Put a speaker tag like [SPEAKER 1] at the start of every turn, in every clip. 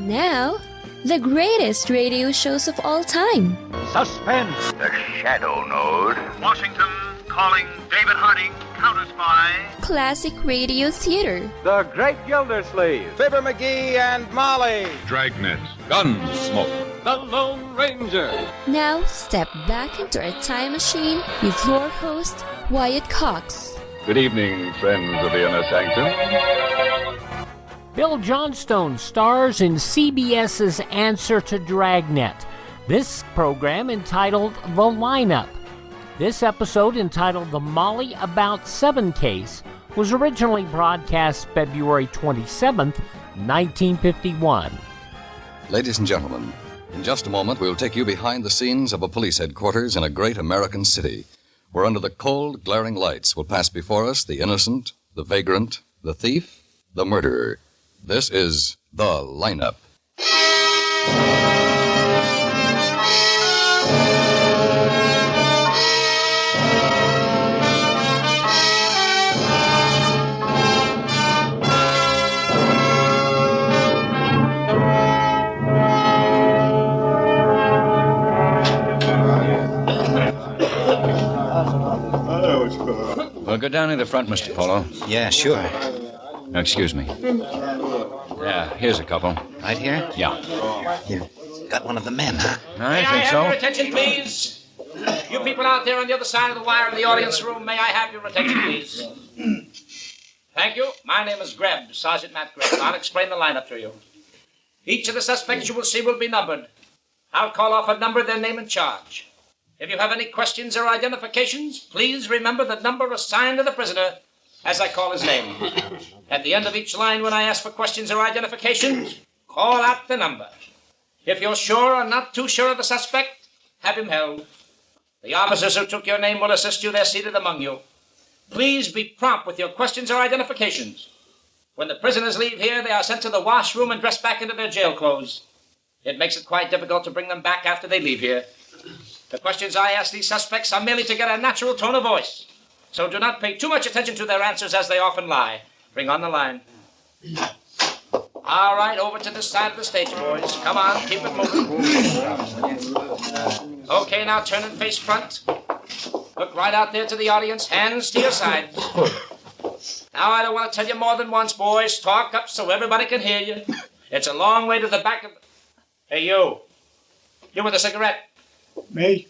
[SPEAKER 1] Now, the greatest radio shows of all time.
[SPEAKER 2] Suspense.
[SPEAKER 3] The Shadow Node.
[SPEAKER 4] Washington calling David Harding, counter-spy.
[SPEAKER 1] Classic radio theater.
[SPEAKER 2] The Great Gildersleeve.
[SPEAKER 5] Fibber McGee and Molly.
[SPEAKER 6] Dragnet. Gunsmoke.
[SPEAKER 2] The Lone Ranger.
[SPEAKER 1] Now, step back into a time machine with your host, Wyatt Cox.
[SPEAKER 6] Good evening, friends of the Inner Sanctum.
[SPEAKER 7] Bill Johnstone stars in CBS's answer to Dragnet. This program entitled The Lineup. This episode, entitled The Molly About 7 Case, was originally broadcast February 27th, 1951.
[SPEAKER 8] Ladies and gentlemen, in just a moment we'll take you behind the scenes of a police headquarters in a great American city, where under the cold, glaring lights will pass before us the innocent, the vagrant, the thief, the murderer. This is The Lineup.
[SPEAKER 9] Well, go down to the front, Mr. Polo.
[SPEAKER 10] Yeah, sure.
[SPEAKER 9] Now, excuse me. Yeah, here's a couple.
[SPEAKER 10] Right here?
[SPEAKER 9] Yeah.
[SPEAKER 10] You got one of the men, huh?
[SPEAKER 9] I think so.
[SPEAKER 11] May I have your attention, please? You people out there on the other side of the wire in the audience room, may I have your attention, please? Thank you. My name is Greb, Sergeant Matt Greb. I'll explain the lineup to you. Each of the suspects you will see will be numbered. I'll call off a number, their name and charge. If you have any questions or identifications, please remember the number assigned to the prisoner as I call his name. At the end of each line, when I ask for questions or identifications, call out the number. If you're sure or not too sure of the suspect, have him held. The officers who took your name will assist you. They're seated among you. Please be prompt with your questions or identifications. When the prisoners leave here, they are sent to the washroom and dressed back into their jail clothes. It makes it quite difficult to bring them back after they leave here. The questions I ask these suspects are merely to get a natural tone of voice. So do not pay too much attention to their answers, as they often lie. Bring on the line. All right, over to this side of the stage, boys. Come on, keep it moving. Okay, now turn and face front. Look right out there to the audience, hands to your sides. Now, I don't want to tell you more than once, boys. Talk up so everybody can hear you. It's a long way to the back of... Hey, you. You with a cigarette.
[SPEAKER 12] Me?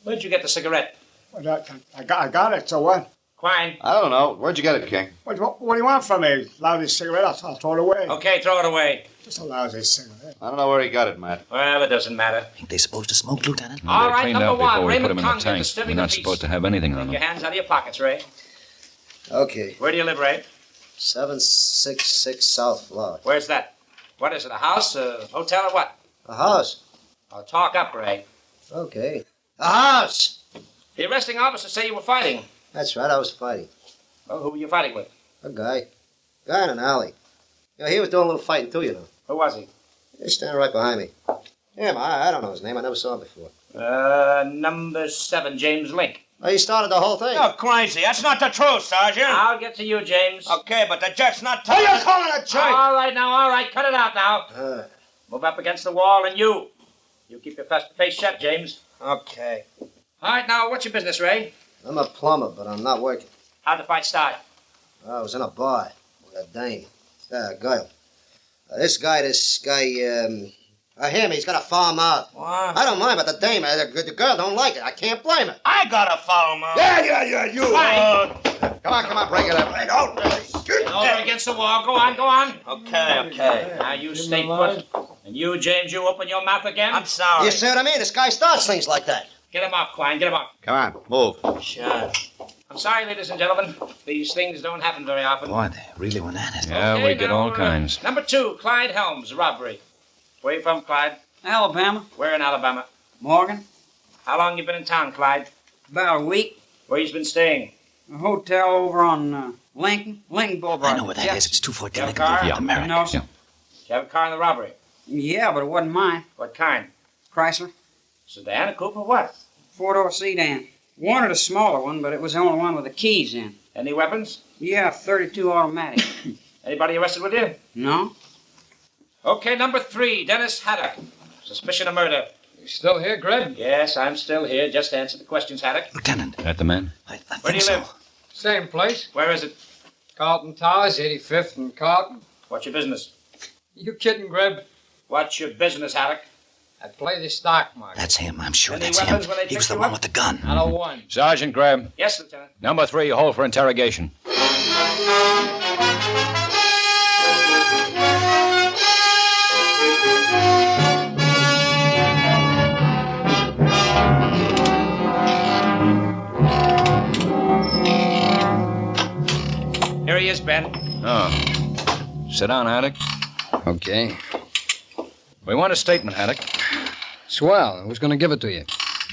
[SPEAKER 11] Where'd you get the cigarette?
[SPEAKER 12] Well, I got it, so what?
[SPEAKER 11] Quine.
[SPEAKER 5] I don't know. Where'd you get it, King?
[SPEAKER 12] What do you want from me? Lousy cigarette? I'll throw it away.
[SPEAKER 11] Okay, throw it away.
[SPEAKER 12] Just a lousy cigarette.
[SPEAKER 5] I don't know where he got it, Matt.
[SPEAKER 11] Well, it doesn't matter.
[SPEAKER 10] Ain't they supposed to smoke, Lieutenant?
[SPEAKER 11] All right,
[SPEAKER 9] cleaned
[SPEAKER 11] number
[SPEAKER 9] out
[SPEAKER 11] one,
[SPEAKER 9] before we put
[SPEAKER 11] Raymond
[SPEAKER 9] them in the
[SPEAKER 11] Conklin,
[SPEAKER 9] tank.
[SPEAKER 11] disturbing
[SPEAKER 9] We're not
[SPEAKER 11] the peace.
[SPEAKER 9] supposed to have anything on
[SPEAKER 11] Take
[SPEAKER 9] them.
[SPEAKER 11] your hands out of your pockets, Ray.
[SPEAKER 13] Okay.
[SPEAKER 11] Where do you live, Ray?
[SPEAKER 13] 766 South Florida.
[SPEAKER 11] Where's that? What is it, a house, a hotel, or what?
[SPEAKER 13] A house.
[SPEAKER 11] Oh, talk up, Ray.
[SPEAKER 13] Okay. A house!
[SPEAKER 11] The arresting officers say you were fighting.
[SPEAKER 13] That's right, I was fighting.
[SPEAKER 11] Oh, who were you fighting with?
[SPEAKER 13] A guy. Guy in an alley. You know, he was doing a little fighting too, you know.
[SPEAKER 11] Who was he?
[SPEAKER 13] He's standing right behind me. Yeah, I don't know his name. I never saw him before.
[SPEAKER 11] Number 7, James Link.
[SPEAKER 13] Oh, he started the whole thing.
[SPEAKER 4] You're crazy. That's not the truth, Sergeant.
[SPEAKER 11] I'll get to you, James.
[SPEAKER 4] Okay, but the judge's not
[SPEAKER 12] Who
[SPEAKER 4] telling
[SPEAKER 12] you calling a jerk?
[SPEAKER 11] All right, cut it out now. Move up against the wall, and you keep your face shut, James.
[SPEAKER 13] Okay.
[SPEAKER 11] All right, now, what's your business, Ray?
[SPEAKER 13] I'm a plumber, but I'm not working.
[SPEAKER 11] How'd the fight start?
[SPEAKER 13] I was in a bar with a dame. A girl. This guy, him, he's got to foul mouth.
[SPEAKER 11] What?
[SPEAKER 13] I don't mind, but the dame, the girl don't like it. I can't blame her.
[SPEAKER 4] I got a foul mouth.
[SPEAKER 12] Yeah, you.
[SPEAKER 13] Come on, break it up.
[SPEAKER 11] Over against the wall. Go on.
[SPEAKER 4] Okay.
[SPEAKER 11] Now, you stay put. And you, James, you open your mouth again.
[SPEAKER 4] I'm sorry.
[SPEAKER 13] You see what I mean? This guy starts things like that.
[SPEAKER 11] Get him off, Quine. Get him off.
[SPEAKER 5] Come on, move.
[SPEAKER 11] Sure. I'm sorry, ladies and gentlemen. These things don't happen very often.
[SPEAKER 10] Boy, they really went at it.
[SPEAKER 9] Yeah,
[SPEAKER 11] Okay,
[SPEAKER 9] we get
[SPEAKER 11] now,
[SPEAKER 9] all kinds.
[SPEAKER 11] Number 2, Clyde Helms, robbery. Where you from, Clyde?
[SPEAKER 14] Alabama.
[SPEAKER 11] Where in Alabama?
[SPEAKER 14] Morgan.
[SPEAKER 11] How long you been in town, Clyde?
[SPEAKER 14] About a week.
[SPEAKER 11] Where you been staying?
[SPEAKER 14] A hotel over on Lincoln Boulevard.
[SPEAKER 10] I know where that is. It's 214
[SPEAKER 11] You have a
[SPEAKER 10] Lincoln
[SPEAKER 11] car?
[SPEAKER 10] Boulevard, America.
[SPEAKER 14] No, sir.
[SPEAKER 11] Did you have a car in the robbery?
[SPEAKER 14] Yeah, but it wasn't mine.
[SPEAKER 11] What kind?
[SPEAKER 14] Chrysler.
[SPEAKER 11] Sedan, a coupe, or what?
[SPEAKER 14] Four-door sedan. Wanted a smaller one, but it was the only one with the keys in.
[SPEAKER 11] Any weapons?
[SPEAKER 14] Yeah, 32 automatic.
[SPEAKER 11] Anybody arrested with you?
[SPEAKER 14] No?
[SPEAKER 11] Okay, number 3, Dennis Haddock. Suspicion of murder.
[SPEAKER 15] You still here, Greg?
[SPEAKER 11] Yes, I'm still here. Just answer the questions, Haddock.
[SPEAKER 10] Lieutenant.
[SPEAKER 9] That the man?
[SPEAKER 11] Where do you live?
[SPEAKER 15] Same place.
[SPEAKER 11] Where is it?
[SPEAKER 15] Carlton Towers, 85th and Carlton.
[SPEAKER 11] What's your business?
[SPEAKER 15] You kidding, Greg?
[SPEAKER 11] What's your business, Haddock?
[SPEAKER 15] I play the stock market.
[SPEAKER 10] That's him. I'm sure
[SPEAKER 11] Any
[SPEAKER 10] that's
[SPEAKER 11] weapons
[SPEAKER 10] him.
[SPEAKER 11] when they
[SPEAKER 10] He was
[SPEAKER 11] picked
[SPEAKER 10] the
[SPEAKER 11] you
[SPEAKER 10] one
[SPEAKER 11] up?
[SPEAKER 10] with the gun.
[SPEAKER 15] Not a one.
[SPEAKER 9] Sergeant Graham.
[SPEAKER 11] Yes, Lieutenant.
[SPEAKER 9] Number 3, hold for interrogation.
[SPEAKER 11] Here he is, Ben.
[SPEAKER 9] Oh. Sit down, Haddock.
[SPEAKER 15] Okay.
[SPEAKER 9] We want a statement, Haddock.
[SPEAKER 15] Swell. Who's going to give it to you?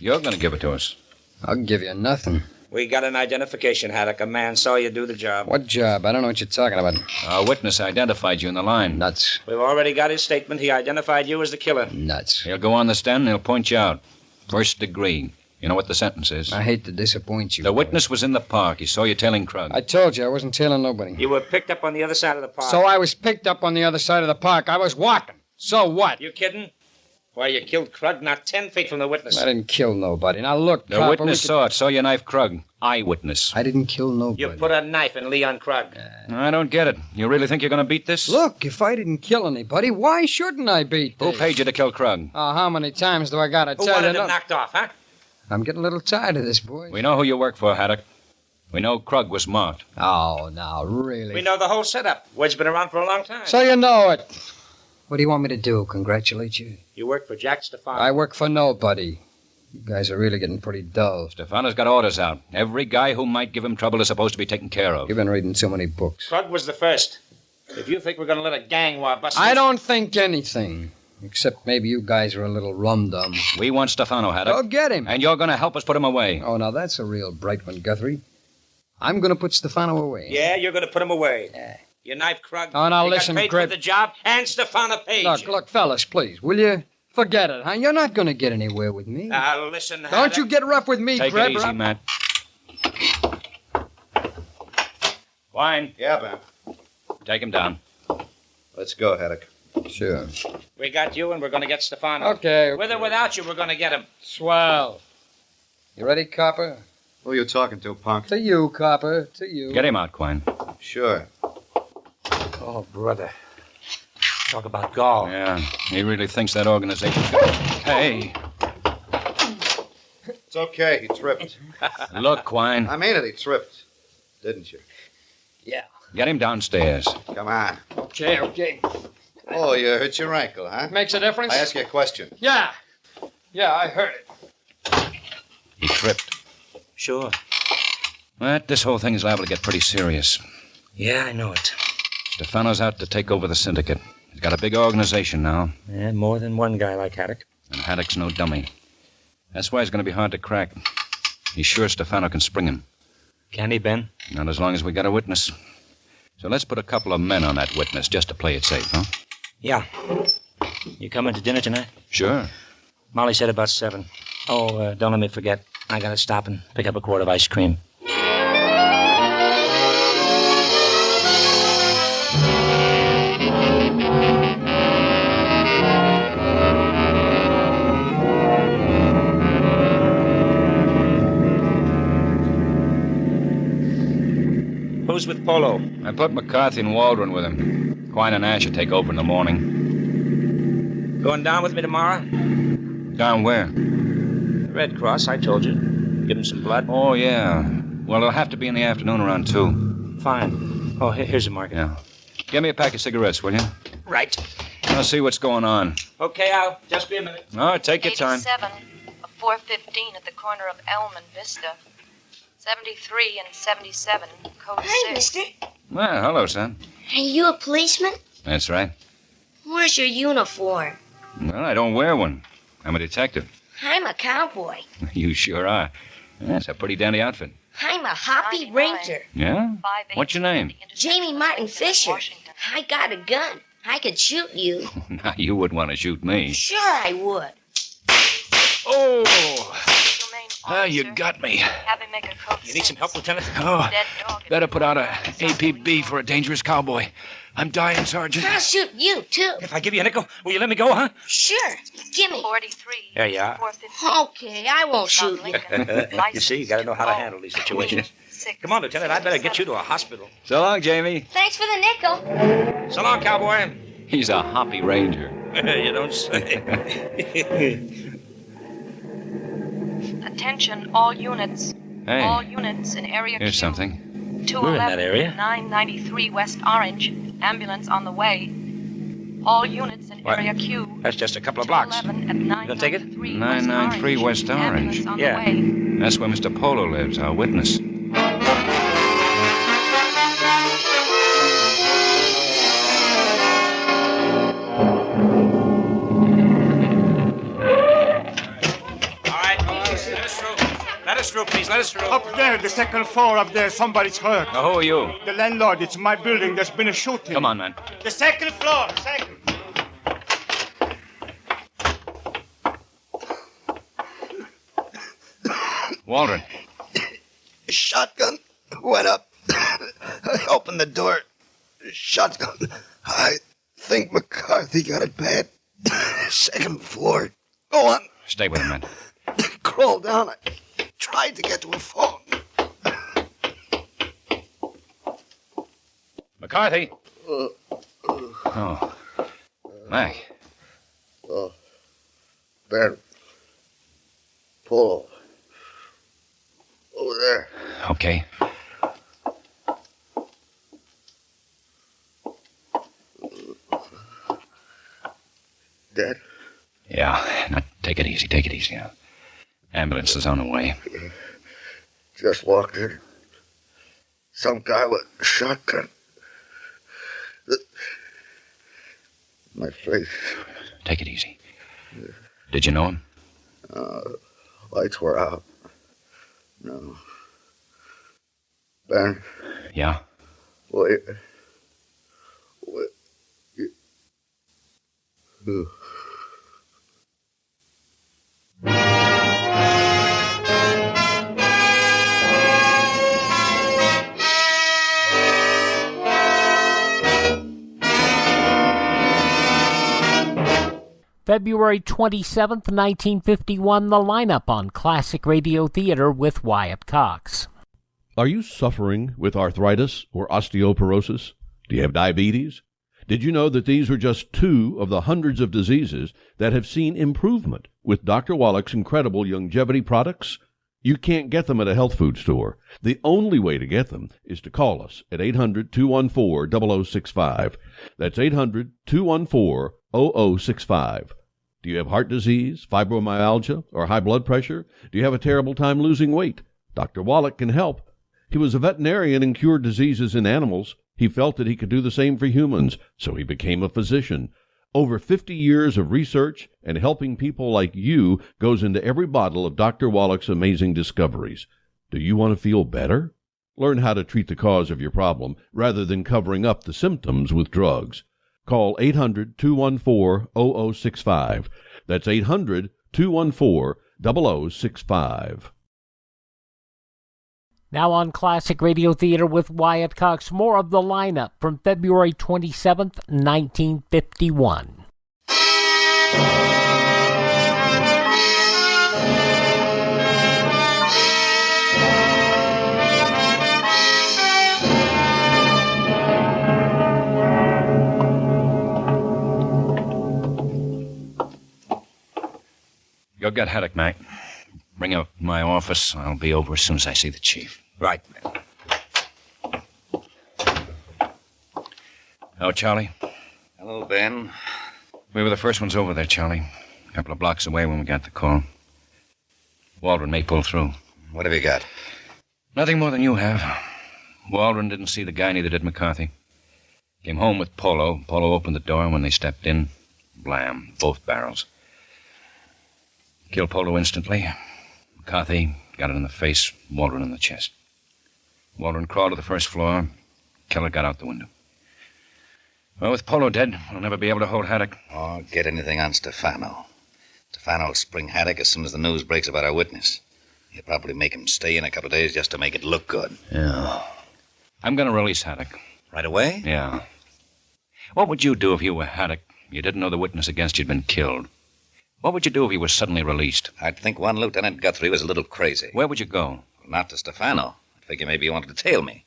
[SPEAKER 9] You're going to give it to us.
[SPEAKER 15] I'll give you nothing.
[SPEAKER 11] We got an identification, Haddock. A man saw you do the job.
[SPEAKER 15] What job? I don't know what you're talking about.
[SPEAKER 9] Our witness identified you in the line.
[SPEAKER 15] Nuts.
[SPEAKER 11] We've already got his statement. He identified you as the killer.
[SPEAKER 15] Nuts.
[SPEAKER 9] He'll go on the stand and he'll point you out. First degree. You know what the sentence is?
[SPEAKER 15] I hate to disappoint you.
[SPEAKER 9] The witness was in the park. He saw you tailing Crug.
[SPEAKER 15] I told you I wasn't tailing nobody.
[SPEAKER 11] You were picked up on the other side of the park.
[SPEAKER 15] So I was picked up on the other side of the park. I was walking. So what?
[SPEAKER 11] You kidding? Why, you killed Crug not 10 feet from the witness.
[SPEAKER 15] I didn't kill nobody. Now look,
[SPEAKER 9] The
[SPEAKER 15] copper,
[SPEAKER 9] witness saw it. Saw you knife Crug. Eyewitness.
[SPEAKER 15] I didn't kill nobody.
[SPEAKER 11] You put a knife in Leon Crug.
[SPEAKER 9] I don't get it. You really think you're going to beat this?
[SPEAKER 15] Look, if I didn't kill anybody, why shouldn't I beat
[SPEAKER 9] Who
[SPEAKER 15] this?
[SPEAKER 9] paid you to kill Crug?
[SPEAKER 15] Oh, how many times do I gotta
[SPEAKER 11] Who
[SPEAKER 15] tell
[SPEAKER 11] wanted
[SPEAKER 15] you?
[SPEAKER 11] him knocked off, huh?
[SPEAKER 15] I'm getting a little tired of this, boy.
[SPEAKER 9] We know who you work for, Haddock. We know Crug was marked.
[SPEAKER 15] Oh, now, really?
[SPEAKER 11] We know the whole setup. Word's been around for a long time.
[SPEAKER 15] So you know it. What do you want me to do, congratulate you?
[SPEAKER 11] You work for Jack Stefano.
[SPEAKER 15] I work for nobody. You guys are really getting pretty dull.
[SPEAKER 9] Stefano's got orders out. Every guy who might give him trouble is supposed to be taken care of.
[SPEAKER 15] You've been reading so many books.
[SPEAKER 11] Krug was the first. If you think we're going to let a gang war bust...
[SPEAKER 15] I don't think anything. Except maybe you guys are a little rum-dum.
[SPEAKER 9] We want Stefano, Haddock.
[SPEAKER 15] Go get him.
[SPEAKER 9] And you're going to help us put him away.
[SPEAKER 15] Oh, now that's a real bright one, Guthrie. I'm going to put Stefano away.
[SPEAKER 11] Yeah, you're going to put him away. Yeah. You knife Krug.
[SPEAKER 15] Oh, now
[SPEAKER 11] you
[SPEAKER 15] listen,
[SPEAKER 11] got paid
[SPEAKER 15] Grip.
[SPEAKER 11] for the job, and Stefano paid you.
[SPEAKER 15] Look, fellas, please, will you? Forget it, huh? You're not going to get anywhere with me.
[SPEAKER 11] Now, listen,
[SPEAKER 15] Don't
[SPEAKER 11] Haddock.
[SPEAKER 15] you get rough with me,
[SPEAKER 9] Take
[SPEAKER 15] Grip.
[SPEAKER 9] it easy, Matt. Wine.
[SPEAKER 5] Yeah, Ben.
[SPEAKER 9] Take him down.
[SPEAKER 5] Let's go, Haddock.
[SPEAKER 15] Sure.
[SPEAKER 11] We got you, and we're going to get Stefano.
[SPEAKER 15] Okay.
[SPEAKER 11] With or without you, we're going to get him.
[SPEAKER 15] Swell. You ready, Copper?
[SPEAKER 5] Who are you talking to, punk?
[SPEAKER 15] To you, Copper. To you.
[SPEAKER 9] Get him out, Quine.
[SPEAKER 5] Sure.
[SPEAKER 11] Oh, brother. Talk about gall.
[SPEAKER 9] Yeah, he really thinks that organization's Hey.
[SPEAKER 5] It's okay. He tripped.
[SPEAKER 9] Look, Quine.
[SPEAKER 5] I mean it. He tripped. Didn't you?
[SPEAKER 15] Yeah.
[SPEAKER 9] Get him downstairs.
[SPEAKER 5] Come on.
[SPEAKER 15] Okay.
[SPEAKER 5] Oh, you hurt your ankle, huh?
[SPEAKER 15] Makes a difference?
[SPEAKER 5] I ask you a question.
[SPEAKER 15] Yeah. Yeah, I heard it.
[SPEAKER 9] He tripped.
[SPEAKER 11] Sure.
[SPEAKER 9] But this whole thing is liable to get pretty serious.
[SPEAKER 11] Yeah, I know it.
[SPEAKER 9] Stefano's out to take over the syndicate. He's got a big organization now.
[SPEAKER 11] Yeah, more than one guy like Haddock.
[SPEAKER 9] And Haddock's no dummy. That's why it's going to be hard to crack. He's sure Stefano can spring him.
[SPEAKER 11] Can he, Ben?
[SPEAKER 9] Not as long as we got a witness. So let's put a couple of men on that witness just to play it safe, huh?
[SPEAKER 11] Yeah. You coming to dinner tonight?
[SPEAKER 9] Sure.
[SPEAKER 11] Molly said about 7. Oh, don't let me forget. I gotta stop and pick up a quart of ice cream. Who's with Polo?
[SPEAKER 9] I put McCarthy and Waldron with him. Quine and Ash will take over in the morning.
[SPEAKER 11] Going down with me tomorrow?
[SPEAKER 9] Down where?
[SPEAKER 11] Red Cross, I told you. Give him some blood.
[SPEAKER 9] Oh, yeah. Well, it'll have to be in the afternoon around 2.
[SPEAKER 11] Fine. Oh, here's a market.
[SPEAKER 9] Yeah. Give me a pack of cigarettes, will you?
[SPEAKER 11] Right.
[SPEAKER 9] I'll see what's going on.
[SPEAKER 11] Okay, Al. Just be a minute.
[SPEAKER 9] All right, take your time.
[SPEAKER 16] 87, a 415 at the corner of Elm and Vista. 73 and 77, code 6.
[SPEAKER 17] Hi, mister.
[SPEAKER 9] Well, hello, son.
[SPEAKER 17] Are you a policeman?
[SPEAKER 9] That's right.
[SPEAKER 17] Where's your uniform?
[SPEAKER 9] Well, I don't wear one. I'm a detective.
[SPEAKER 17] I'm a cowboy.
[SPEAKER 9] You sure are. That's a pretty dandy outfit.
[SPEAKER 17] I'm a hoppy ranger.
[SPEAKER 9] Yeah? What's your name?
[SPEAKER 17] Jamie Martin Fisher. I got a gun. I could shoot you.
[SPEAKER 9] Now, you wouldn't want to shoot me.
[SPEAKER 17] Sure I would.
[SPEAKER 9] Oh!
[SPEAKER 16] Officer,
[SPEAKER 9] you got me.
[SPEAKER 16] have him make a code.
[SPEAKER 11] You need some help, Lieutenant?
[SPEAKER 9] Oh,
[SPEAKER 16] Dead dog.
[SPEAKER 9] better put out a APB for a dangerous cowboy. I'm dying, Sergeant.
[SPEAKER 17] I'll shoot you, too.
[SPEAKER 11] If I give you a nickel, will you let me go, huh?
[SPEAKER 17] Sure. Gimme.
[SPEAKER 16] 43.
[SPEAKER 11] There you are.
[SPEAKER 16] 415.
[SPEAKER 17] Okay, I won't shoot you.
[SPEAKER 11] You see, you got to know how to handle these situations. Come on, Lieutenant. I better get you to a hospital.
[SPEAKER 9] So long, Jamie.
[SPEAKER 17] Thanks for the nickel.
[SPEAKER 11] So long, cowboy.
[SPEAKER 9] He's a hoppy ranger.
[SPEAKER 11] You don't say.
[SPEAKER 16] Attention, all units.
[SPEAKER 9] Hey,
[SPEAKER 16] All units in area
[SPEAKER 9] here's
[SPEAKER 16] Q.
[SPEAKER 9] something.
[SPEAKER 16] 211,
[SPEAKER 11] We're in that area.
[SPEAKER 16] 993 West Orange. Ambulance on the way. All units in
[SPEAKER 11] What?
[SPEAKER 16] area Q.
[SPEAKER 11] That's just a couple of blocks.
[SPEAKER 16] 211 at
[SPEAKER 11] You gonna take it?
[SPEAKER 9] 993 West Orange.
[SPEAKER 16] Ambulance on
[SPEAKER 11] Yeah.
[SPEAKER 16] the way.
[SPEAKER 9] That's where Mr. Polo lives, our witness.
[SPEAKER 11] Let us through, please. Let us through.
[SPEAKER 12] Up there, the second floor up there, somebody's hurt.
[SPEAKER 9] Now, who are you?
[SPEAKER 12] The landlord, it's my building. There's been a shooting.
[SPEAKER 9] Come on, man.
[SPEAKER 12] The second floor, second.
[SPEAKER 9] Waldron.
[SPEAKER 10] A shotgun went up. I opened the door. Shotgun. I think McCarthy got it bad. Second floor. Go on.
[SPEAKER 9] Stay with him, man.
[SPEAKER 10] Crawl down. I tried to get to a phone.
[SPEAKER 9] McCarthy. Oh. Mac.
[SPEAKER 10] Oh. Ben. Polo. Over there.
[SPEAKER 9] Okay.
[SPEAKER 10] Dead?
[SPEAKER 9] Yeah. Now, take it easy. Take it easy. Now. Ambulance is on the way.
[SPEAKER 10] Just walked in. Some guy with a shotgun. My face.
[SPEAKER 9] Take it easy. Did you know him?
[SPEAKER 10] Lights were out. No. Ben.
[SPEAKER 9] Yeah.
[SPEAKER 10] Wait. Ugh.
[SPEAKER 7] February 27th, 1951, the lineup on Classic Radio Theater with Wyatt Cox.
[SPEAKER 18] Are you suffering with arthritis or osteoporosis? Do you have diabetes? Did you know that these are just two of the hundreds of diseases that have seen improvement with Dr. Wallach's incredible longevity products? You can't get them at a health food store. The only way to get them is to call us at 800-214-0065. That's 800-214-0065. Do you have heart disease, fibromyalgia, or high blood pressure? Do you have a terrible time losing weight? Dr. Wallach can help. He was a veterinarian and cured diseases in animals. He felt that he could do the same for humans, so he became a physician. Over 50 years of research and helping people like you goes into every bottle of Dr. Wallach's amazing discoveries. Do you want to feel better? Learn how to treat the cause of your problem rather than covering up the symptoms with drugs. Call 800-214-0065. That's 800-214-0065.
[SPEAKER 7] Now on Classic Radio Theater with Wyatt Cox, more of the lineup from February 27th, 1951.
[SPEAKER 9] Go get Haddock, Mac. Bring him up to my office. I'll be over as soon as I see the chief.
[SPEAKER 11] Right.
[SPEAKER 9] Oh, Charlie?
[SPEAKER 8] Hello, Ben.
[SPEAKER 9] We were the first ones over there, Charlie. A couple of blocks away when we got the call. Waldron may pull through.
[SPEAKER 8] What have you got?
[SPEAKER 9] Nothing more than you have. Waldron didn't see the guy, neither did McCarthy. Came home with Polo. Polo opened the door, and when they stepped in, blam, both barrels. Killed Polo instantly. McCarthy got it in the face, Waldron in the chest. Waldron crawled to the first floor. Keller got out the window. Well, with Polo dead, we'll never be able to hold Haddock.
[SPEAKER 8] Oh, get anything on Stefano. Stefano will spring Haddock as soon as the news breaks about our witness.
[SPEAKER 5] You'd probably make him stay in a couple of days just to make it look good.
[SPEAKER 9] Yeah. I'm going to release Haddock.
[SPEAKER 5] Right away?
[SPEAKER 9] Yeah. What would you do if you were Haddock? You didn't know the witness against you'd been killed. What would you do if he was suddenly released?
[SPEAKER 5] I'd think one Lieutenant Guthrie was a little crazy.
[SPEAKER 9] Where would you go?
[SPEAKER 5] Not to Stefano. I'd figure maybe he wanted to tail me.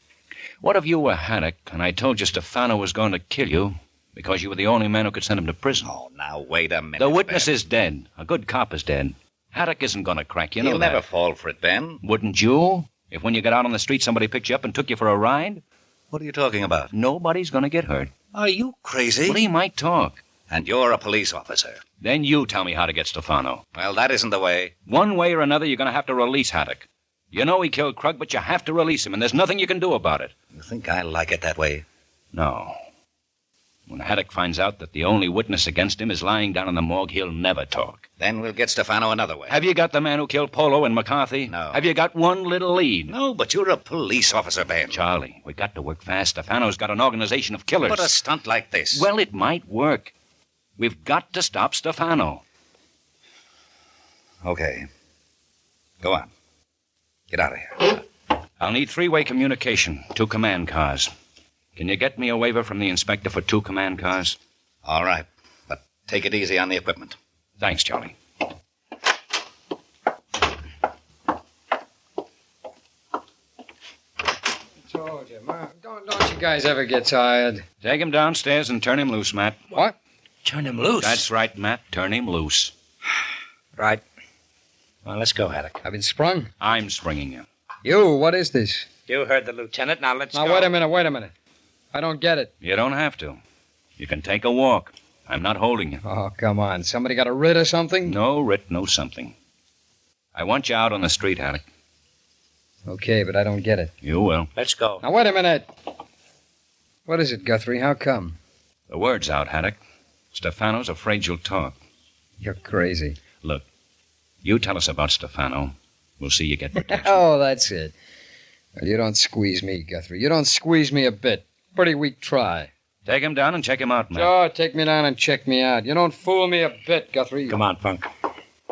[SPEAKER 9] What if you were Haddock and I told you Stefano was going to kill you because you were the only man who could send him to prison?
[SPEAKER 5] Oh, now, wait a minute,
[SPEAKER 9] The witness
[SPEAKER 5] Ben.
[SPEAKER 9] is dead. A good cop is dead. Haddock isn't going to crack you, know
[SPEAKER 5] He'll
[SPEAKER 9] that.
[SPEAKER 5] never fall for it, Ben.
[SPEAKER 9] Wouldn't you? If when you got out on the street somebody picked you up and took you for a ride?
[SPEAKER 5] What are you talking about?
[SPEAKER 9] Nobody's going to get hurt.
[SPEAKER 5] Are you crazy?
[SPEAKER 9] Well, he might talk.
[SPEAKER 5] And you're a police officer.
[SPEAKER 9] Then you tell me how to get Stefano.
[SPEAKER 5] Well, that isn't the way.
[SPEAKER 9] One way or another, you're going to have to release Haddock. You know he killed Crug, but you have to release him, and there's nothing you can do about it.
[SPEAKER 5] You think I like it that way?
[SPEAKER 9] No. When Haddock finds out that the only witness against him is lying down in the morgue, he'll never talk.
[SPEAKER 5] Then we'll get Stefano another way.
[SPEAKER 9] Have you got the man who killed Polo and McCarthy?
[SPEAKER 5] No.
[SPEAKER 9] Have you got one little lead?
[SPEAKER 5] No, but you're a police officer, Ben.
[SPEAKER 9] Charlie, we got to work fast. Stefano's got an organization of killers.
[SPEAKER 5] But a stunt like this.
[SPEAKER 9] Well, it might work. We've got to stop Stefano.
[SPEAKER 5] Okay. Go on. Get out of here.
[SPEAKER 9] I'll need three-way communication, 2 command cars. Can you get me a waiver from the inspector for 2 command cars?
[SPEAKER 5] All right. But take it easy on the equipment.
[SPEAKER 9] Thanks, Charlie.
[SPEAKER 15] Told you, Ma. Don't you guys ever get tired?
[SPEAKER 9] Take him downstairs and turn him loose, Matt.
[SPEAKER 15] What?
[SPEAKER 10] Turn him loose.
[SPEAKER 9] That's right, Matt. Turn him loose.
[SPEAKER 10] Right. Well, let's go, Haddock.
[SPEAKER 15] I've been sprung.
[SPEAKER 9] I'm springing you.
[SPEAKER 15] You, what is this?
[SPEAKER 11] You heard the lieutenant. Now let's
[SPEAKER 15] Now,
[SPEAKER 11] go.
[SPEAKER 15] wait a minute. I don't get it.
[SPEAKER 9] You don't have to. You can take a walk. I'm not holding you.
[SPEAKER 15] Oh, come on. Somebody got a writ or something?
[SPEAKER 9] No writ, no something. I want you out on the street, Haddock.
[SPEAKER 15] Okay, but I don't get it.
[SPEAKER 9] You will.
[SPEAKER 11] Let's go.
[SPEAKER 15] Now, wait a minute. What is it, Guthrie? How come?
[SPEAKER 9] The word's out, Haddock. Stefano's afraid you'll talk.
[SPEAKER 15] You're crazy.
[SPEAKER 9] Look, you tell us about Stefano. We'll see you get protection.
[SPEAKER 15] Oh, that's it. Well, you don't squeeze me, Guthrie. You don't squeeze me a bit. Pretty weak try.
[SPEAKER 9] Take him down and check him out, Matt.
[SPEAKER 15] Sure, take me down and check me out. You don't fool me a bit, Guthrie.
[SPEAKER 11] Come on, Punk.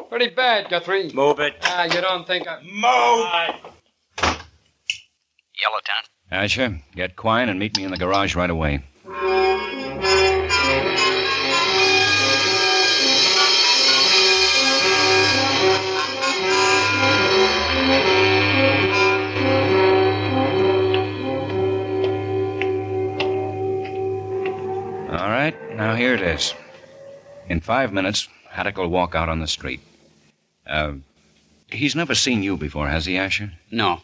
[SPEAKER 15] Pretty bad, Guthrie.
[SPEAKER 11] Move it.
[SPEAKER 15] You don't think I...
[SPEAKER 11] Move!
[SPEAKER 3] Yeah, Lieutenant.
[SPEAKER 9] Asher, get Quine and meet me in the garage right away. All right, now here it is. In 5 minutes, Haddock will walk out on the street. He's never seen you before, has he, Asher?
[SPEAKER 3] No.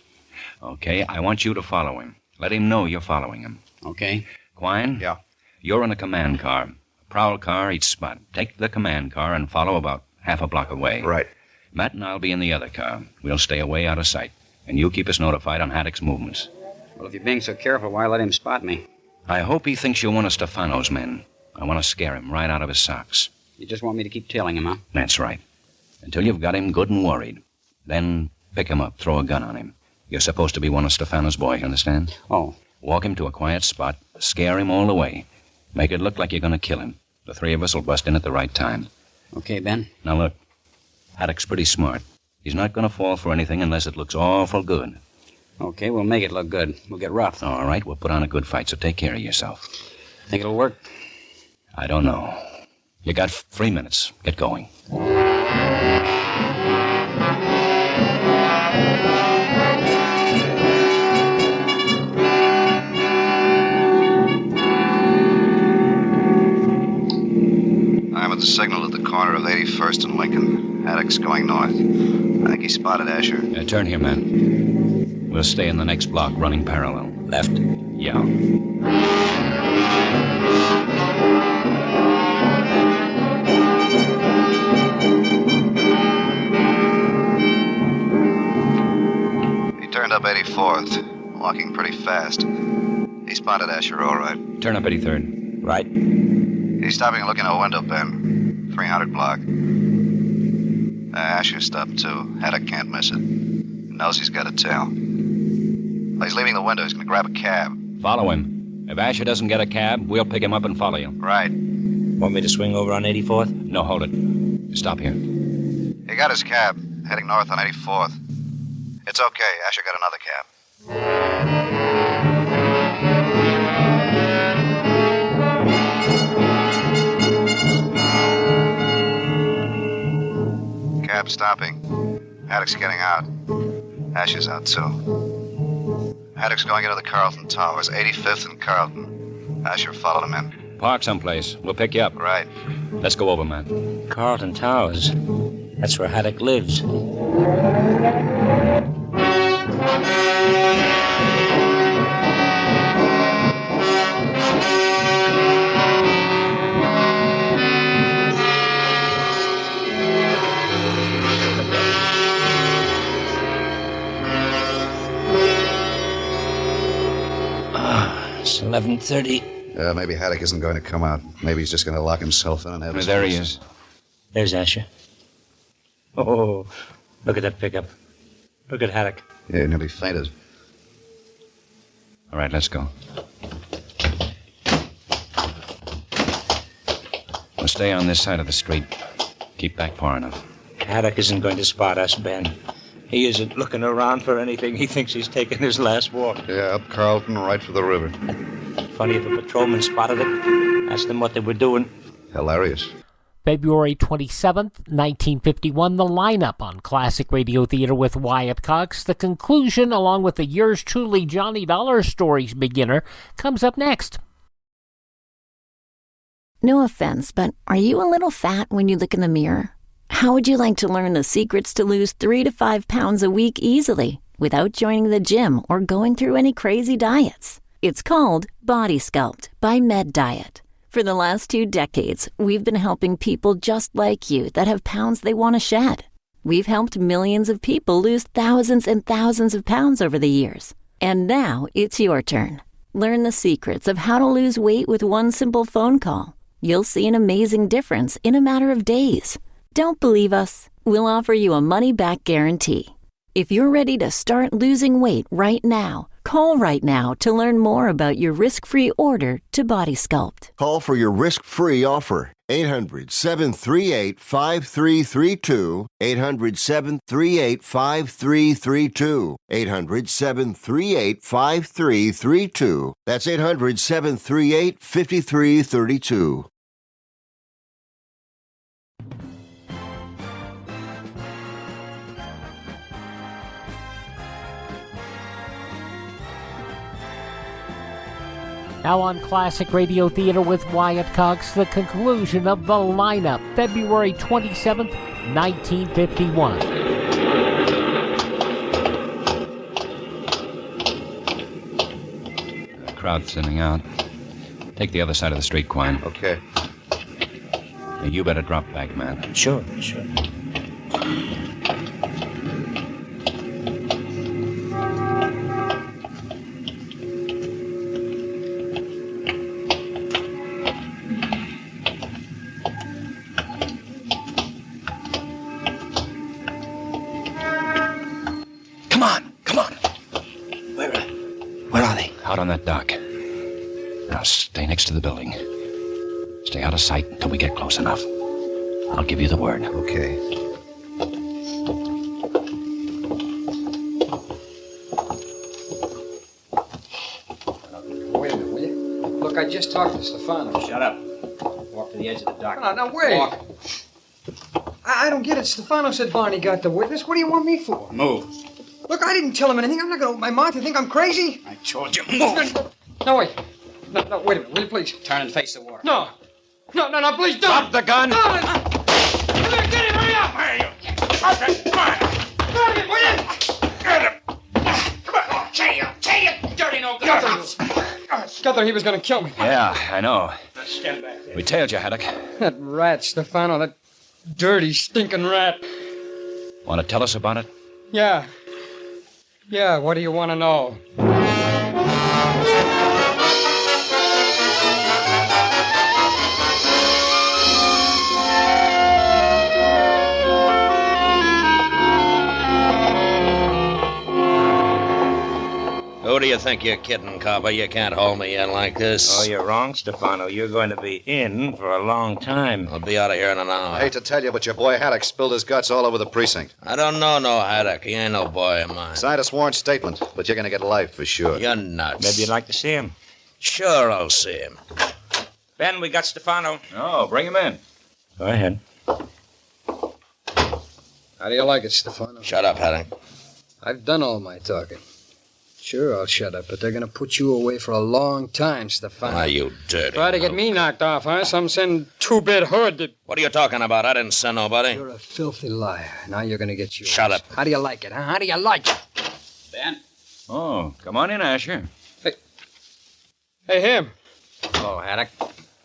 [SPEAKER 9] Okay, I want you to follow him. Let him know you're following him.
[SPEAKER 3] Okay.
[SPEAKER 9] Quine?
[SPEAKER 5] Yeah?
[SPEAKER 9] You're in a command car. A prowl car each spot. Take the command car and follow about half a block away.
[SPEAKER 5] Right.
[SPEAKER 9] Matt and I'll be in the other car. We'll stay away out of sight. And you keep us notified on Haddock's movements.
[SPEAKER 3] Well, if you're being so careful, why let him spot me?
[SPEAKER 9] I hope he thinks you're one of Stefano's men. I want to scare him right out of his socks.
[SPEAKER 3] You just want me to keep tailing him, huh?
[SPEAKER 9] That's right. Until you've got him good and worried. Then pick him up, throw a gun on him. You're supposed to be one of Stefano's boys, understand?
[SPEAKER 3] Oh.
[SPEAKER 9] Walk him to a quiet spot, scare him all the way. Make it look like you're going to kill him. The 3 of us will bust in at the right time.
[SPEAKER 3] Okay, Ben.
[SPEAKER 9] Now look, Haddock's pretty smart. He's not going to fall for anything unless it looks awful good.
[SPEAKER 3] Okay, we'll make it look good. We'll get rough.
[SPEAKER 9] All right, we'll put on a good fight, so take care of yourself.
[SPEAKER 3] Think it'll work?
[SPEAKER 9] I don't know. You got 3 minutes. Get going.
[SPEAKER 5] I'm at the signal at the corner of 81st and Lincoln. Haddock's going north. I think he spotted Asher.
[SPEAKER 9] Turn here, man. We'll stay in the next block, running parallel.
[SPEAKER 3] Left?
[SPEAKER 9] Yeah.
[SPEAKER 5] He turned up 84th, walking pretty fast. He spotted Asher all right.
[SPEAKER 9] Turn up 83rd.
[SPEAKER 3] Right.
[SPEAKER 5] He's stopping and looking out a window, Ben. 300 block. Asher stopped too. Haddock can't miss it. Knows he's got a tail. Well, he's leaving the window. He's going to grab a cab.
[SPEAKER 9] Follow him. If Asher doesn't get a cab, we'll pick him up and follow you.
[SPEAKER 5] Right.
[SPEAKER 11] Want me to swing over on 84th?
[SPEAKER 9] No, hold it. Stop here.
[SPEAKER 5] He got his cab, heading north on 84th. It's okay. Asher got another cab. Cab stopping. Haddock's getting out. Asher's out, too. Haddock's going into the Carlton Towers, 85th and Carlton. Asher followed him in.
[SPEAKER 9] Park someplace. We'll pick you up.
[SPEAKER 5] Right.
[SPEAKER 9] Let's go over, man.
[SPEAKER 11] Carlton Towers. That's where Haddock lives. It's 11:30.
[SPEAKER 5] Maybe Haddock isn't going to come out. Maybe he's just going to lock himself in and have his...
[SPEAKER 9] There he is.
[SPEAKER 11] There's Asher. Oh, look at that pickup. Look at Haddock.
[SPEAKER 5] Yeah, he nearly fainted.
[SPEAKER 9] All right, let's go. We'll stay on this side of the street. Keep back far enough.
[SPEAKER 11] Haddock isn't going to spot us, Ben. He isn't looking around for anything. He thinks he's taking his last walk.
[SPEAKER 5] Yeah, up Carlton, right for the river.
[SPEAKER 11] Funny if a patrolman spotted it. Asked them what they were doing.
[SPEAKER 5] Hilarious.
[SPEAKER 7] February 27th, 1951, the lineup on Classic Radio Theater with Wyatt Cox. The conclusion, along with the yours truly Johnny Dollar Stories beginner, comes up next.
[SPEAKER 19] No offense, but are you a little fat when you look in the mirror? How would you like to learn the secrets to lose 3 to 5 pounds a week easily without joining the gym or going through any crazy diets? It's called Body Sculpt by Med Diet. For the last 2 decades, we've been helping people just like you that have pounds they want to shed. We've helped millions of people lose thousands and thousands of pounds over the years. And now it's your turn. Learn the secrets of how to lose weight with one simple phone call. You'll see an amazing difference in a matter of days. Don't believe us? We'll offer you a money-back guarantee. If you're ready to start losing weight right now, call right now to learn more about your risk-free order to Body Sculpt.
[SPEAKER 20] Call for your risk-free offer. 800-738-5332. 800-738-5332. 800-738-5332. That's 800-738-5332.
[SPEAKER 7] Now on Classic Radio Theater with Wyatt Cox, the conclusion of the lineup, February 27th, 1951.
[SPEAKER 9] The crowd's thinning out. Take the other side of the street, Quine.
[SPEAKER 5] Okay.
[SPEAKER 9] Hey, you better drop back, man.
[SPEAKER 11] Sure.
[SPEAKER 9] Out on that dock. Now stay next to the building. Stay out of sight until we get close enough. I'll give you the word.
[SPEAKER 5] Okay.
[SPEAKER 15] Wait a minute, will you? Look, I just talked to Stefano.
[SPEAKER 11] Shut up. Walk to the edge of the dock.
[SPEAKER 15] No, wait.
[SPEAKER 11] Walk.
[SPEAKER 15] I don't get it. Stefano said Barney got the witness. What do you want me for?
[SPEAKER 11] Move.
[SPEAKER 15] Look, I didn't tell him anything. I'm not going to open my mouth. You think I'm crazy?
[SPEAKER 11] I told you, move.
[SPEAKER 15] No, wait. No, wait a minute. Will you please?
[SPEAKER 11] Turn and face the water.
[SPEAKER 15] No, please don't.
[SPEAKER 11] Drop the gun.
[SPEAKER 15] No. Come here, get him. Hurry up.
[SPEAKER 11] Where are you? Okay, come on.
[SPEAKER 15] Grab him, will you?
[SPEAKER 11] Get him. Come on. Kill you, dirty no good.
[SPEAKER 15] Guthrie, he was going to kill me.
[SPEAKER 9] Yeah, I know.
[SPEAKER 11] Stand back there.
[SPEAKER 9] We tailed you, Haddock.
[SPEAKER 15] That rat, Stefano, that dirty, stinking rat.
[SPEAKER 9] Want to tell us about it?
[SPEAKER 15] Yeah, what do you want to know?
[SPEAKER 4] Who do you think you're kidding, copper? You can't hold me in like this.
[SPEAKER 11] Oh, you're wrong, Stefano. You're going to be in for a long time.
[SPEAKER 4] I'll be out of here in an hour.
[SPEAKER 5] I hate to tell you, but your boy Haddock spilled his guts all over the precinct.
[SPEAKER 4] I don't know no Haddock. He ain't no boy of mine.
[SPEAKER 5] Signed a sworn statement, but you're going to get life for sure.
[SPEAKER 4] You're nuts.
[SPEAKER 11] Maybe you'd like to see him.
[SPEAKER 4] Sure, I'll see him.
[SPEAKER 11] Ben, we got Stefano.
[SPEAKER 9] Oh, bring him in.
[SPEAKER 11] Go ahead.
[SPEAKER 15] How do you like it, Stefano?
[SPEAKER 4] Shut up, Haddock.
[SPEAKER 15] I've done all my talking. Sure, I'll shut up, but they're going to put you away for a long time, Stefano.
[SPEAKER 4] Ah, you dirty.
[SPEAKER 15] Try to get me knocked off, huh? Some send two-bit hood to...
[SPEAKER 4] What are you talking about? I didn't send nobody.
[SPEAKER 15] You're a filthy liar. Now you're going to get yours.
[SPEAKER 4] Shut up.
[SPEAKER 15] How do you like it, huh? How do you like it?
[SPEAKER 9] Ben? Oh, come on in, Asher.
[SPEAKER 15] Hey, him.
[SPEAKER 9] Hello, Haddock.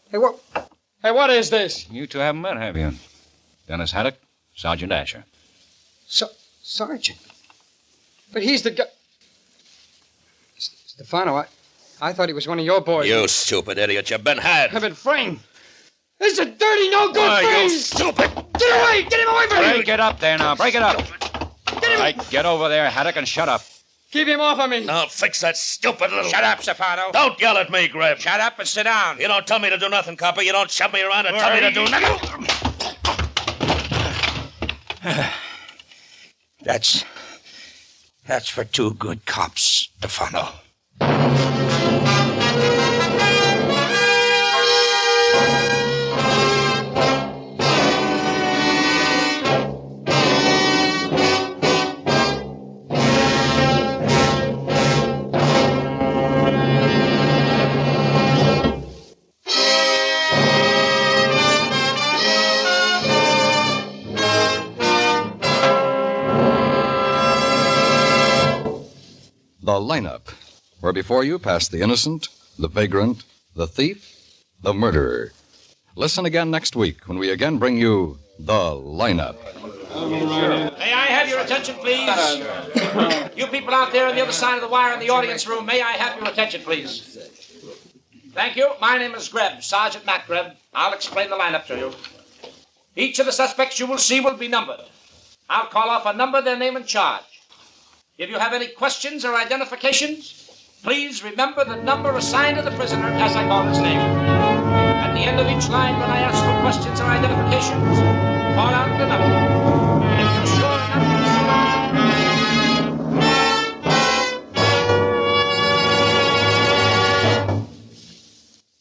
[SPEAKER 15] Hey, what is this?
[SPEAKER 9] You two haven't met, have you? Dennis Haddock, Sergeant Asher.
[SPEAKER 15] Sergeant? But he's the guy... Stefano, I thought he was one of your boys.
[SPEAKER 4] You stupid idiot. You've been had.
[SPEAKER 15] I've been framed. This is a dirty, no-good
[SPEAKER 4] you
[SPEAKER 15] frame.
[SPEAKER 4] stupid.
[SPEAKER 15] Get away! Get him away from me!
[SPEAKER 9] Break it up there now. Break it up. All right, get over there, Haddock, and shut up.
[SPEAKER 15] Keep him off of me.
[SPEAKER 4] I'll fix that stupid little...
[SPEAKER 11] Shut up, Stefano.
[SPEAKER 4] Don't yell at me, Greb.
[SPEAKER 11] Shut up and sit down.
[SPEAKER 4] You don't tell me to do nothing, copper. You don't shove me around and tell me to do nothing.
[SPEAKER 11] That's for two good cops, Stefano.
[SPEAKER 8] The lineup, where before you pass the innocent, the vagrant, the thief, the murderer. Listen again next week when we again bring you the lineup.
[SPEAKER 11] May I have your attention, please? You people out there on the other side of the wire in the audience room, may I have your attention, please? Thank you. My name is Greb, Sergeant Matt Greb. I'll explain the lineup to you. Each of the suspects you will see will be numbered. I'll call off a number, their name, and charge. If you have any questions or identifications, please remember the number assigned to the prisoner as I call his name. At the end of each line, when I ask for questions or identifications, call out the number. If you're sure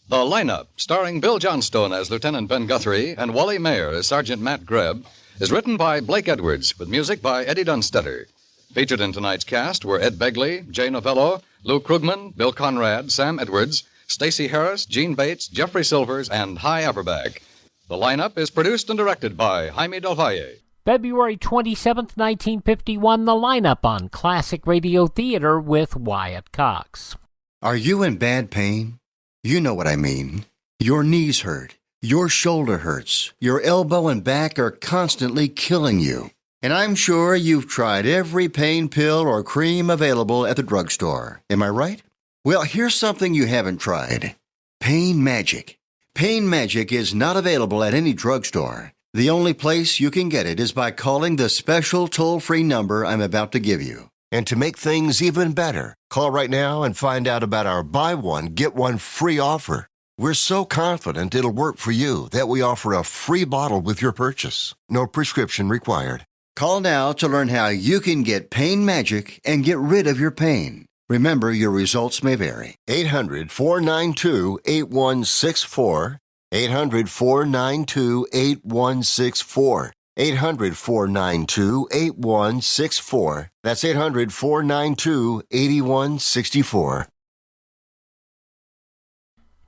[SPEAKER 8] The lineup, starring Bill Johnstone as Lieutenant Ben Guthrie and Wally Mayer as Sergeant Matt Greb, is written by Blake Edwards with music by Eddie Dunstetter. Featured in tonight's cast were Ed Begley, Jay Novello, Lou Krugman, Bill Conrad, Sam Edwards, Stacey Harris, Gene Bates, Jeffrey Silvers, and Hy Averback. The lineup is produced and directed by Jaime Del Valle.
[SPEAKER 7] February 27th, 1951, The Lineup on Classic Radio Theater with Wyatt Cox.
[SPEAKER 20] Are you in bad pain? You know what I mean. Your knees hurt. Your shoulder hurts. Your elbow and back are constantly killing you. And I'm sure you've tried every pain pill or cream available at the drugstore. Am I right? Well, here's something you haven't tried. Pain Magic. Pain Magic is not available at any drugstore. The only place you can get it is by calling the special toll-free number I'm about to give you. And to make things even better, call right now and find out about our buy one, get one free offer. We're so confident it'll work for you that we offer a free bottle with your purchase. No prescription required. Call now to learn how you can get Pain Magic and get rid of your pain. Remember, your results may vary. 800-492-8164. 800-492-8164. 800-492-8164. That's 800-492-8164.